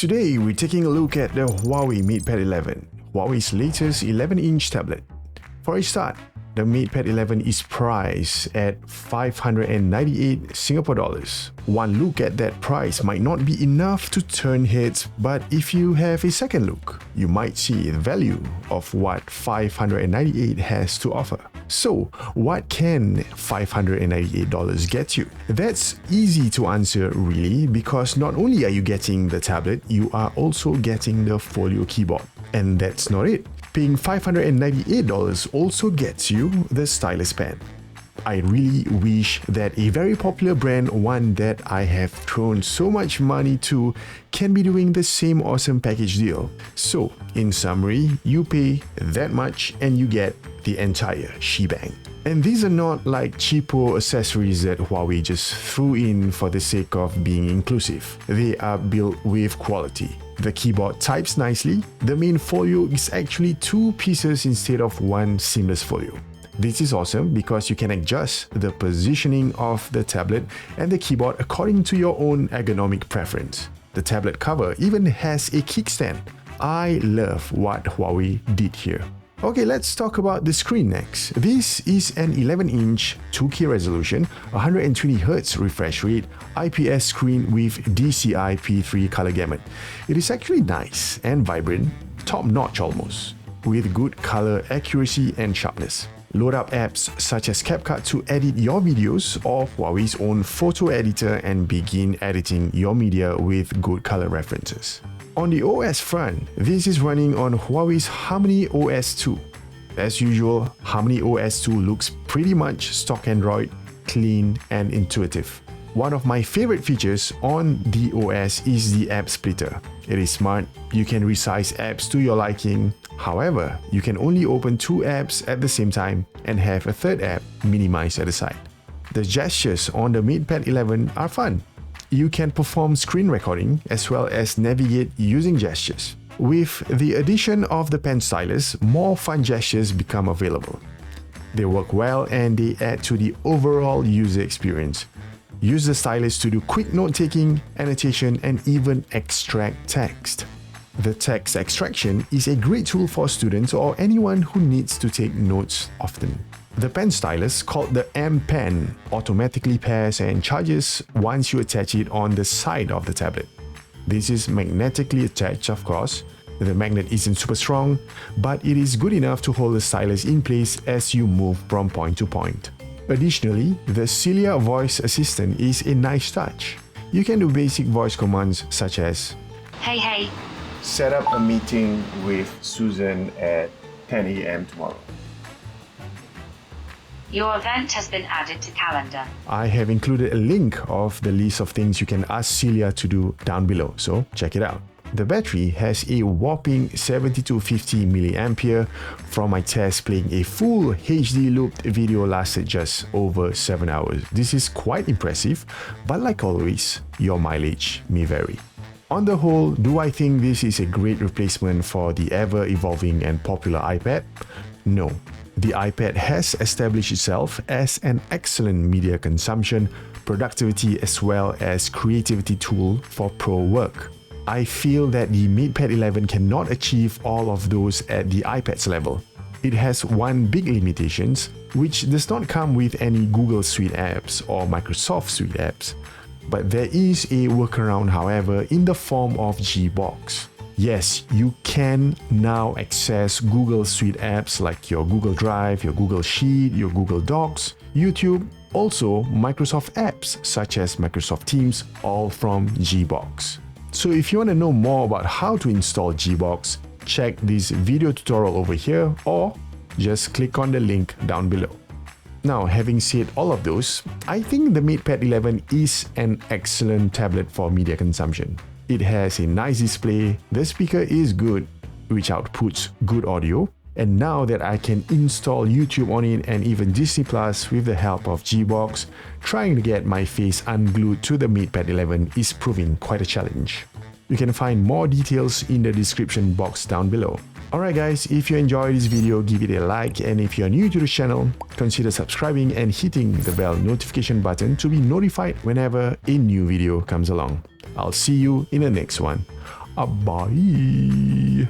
Today, we're taking a look at the Huawei MatePad 11, Huawei's latest 11-inch tablet. For a start, the MatePad 11 is priced at 598 Singapore dollars. One look at that price might not be enough to turn heads, but if you have a second look, you might see the value of what 598 has to offer. So, what can $598 get you? That's easy to answer really, because not only are you getting the tablet, you are also getting the folio keyboard. And that's not it. Paying $598 also gets you the stylus pen. I really wish that a very popular brand, one that I have thrown so much money to, can be doing the same awesome package deal. So, in summary, you pay that much and you get the entire shebang. And these are not like cheapo accessories that Huawei just threw in for the sake of being inclusive. They are built with quality. The keyboard types nicely. The main folio is actually two pieces instead of one seamless folio. This is awesome because you can adjust the positioning of the tablet and the keyboard according to your own ergonomic preference. The tablet cover even has a kickstand. I love what Huawei did here. Okay, let's talk about the screen next. This is an 11-inch 2K resolution, 120Hz refresh rate, IPS screen with DCI P3 color gamut. It is actually nice and vibrant, top-notch almost, with good color accuracy and sharpness. Load up apps such as CapCut to edit your videos or Huawei's own photo editor and begin editing your media with good color references. On the OS front, this is running on Huawei's Harmony OS 2. As usual, Harmony OS 2 looks pretty much stock Android, clean and intuitive. One of my favorite features on the OS is the app splitter. It is smart, you can resize apps to your liking. However, you can only open two apps at the same time and have a third app minimized at the side. The gestures on the MatePad 11 are fun. You can perform screen recording as well as navigate using gestures. With the addition of the pen stylus, more fun gestures become available. They work well and they add to the overall user experience. Use the stylus to do quick note-taking, annotation, and even extract text. The text extraction is a great tool for students or anyone who needs to take notes often. The pen stylus, called the M Pen, automatically pairs and charges once you attach it on the side of the tablet. This is magnetically attached, of course. The magnet isn't super strong, but it is good enough to hold the stylus in place as you move from point to point. Additionally, the Celia voice assistant is a nice touch. You can do basic voice commands such as Hey, set up a meeting with Susan at 10 a.m. tomorrow. your event has been added to calendar. I have included a link of the list of things you can ask Celia to do down below, so check it out. The battery has a whopping 7250 mAh. From my test, playing a full HD looped video lasted just over 7 hours. This is quite impressive, but like always, your mileage may vary. On the whole, do I think this is a great replacement for the ever-evolving and popular iPad? No. The iPad has established itself as an excellent media consumption, productivity as well as creativity tool for pro work. I feel that the MatePad 11 cannot achieve all of those at the iPad's level. It has one big limitation, which does not come with any Google Suite apps or Microsoft Suite apps. But there is a workaround, however, in the form of Gbox. Yes, you can now access Google Suite apps like your Google Drive, your Google Sheet, your Google Docs, YouTube, also Microsoft apps such as Microsoft Teams, all from Gbox. So if you want to know more about how to install Gbox, check this video tutorial over here or just click on the link down below. Now, having said all of those, I think the MatePad 11 is an excellent tablet for media consumption. It has a nice display, the speaker is good, which outputs good audio, and now that I can install YouTube on it and even Disney Plus with the help of Gbox, trying to get my face unglued to the MatePad 11 is proving quite a challenge. You can find more details in the description box down below. Alright guys, if you enjoyed this video, give it a like, and if you are new to the channel, consider subscribing and hitting the bell notification button to be notified whenever a new video comes along. I'll see you in the next one. Bye.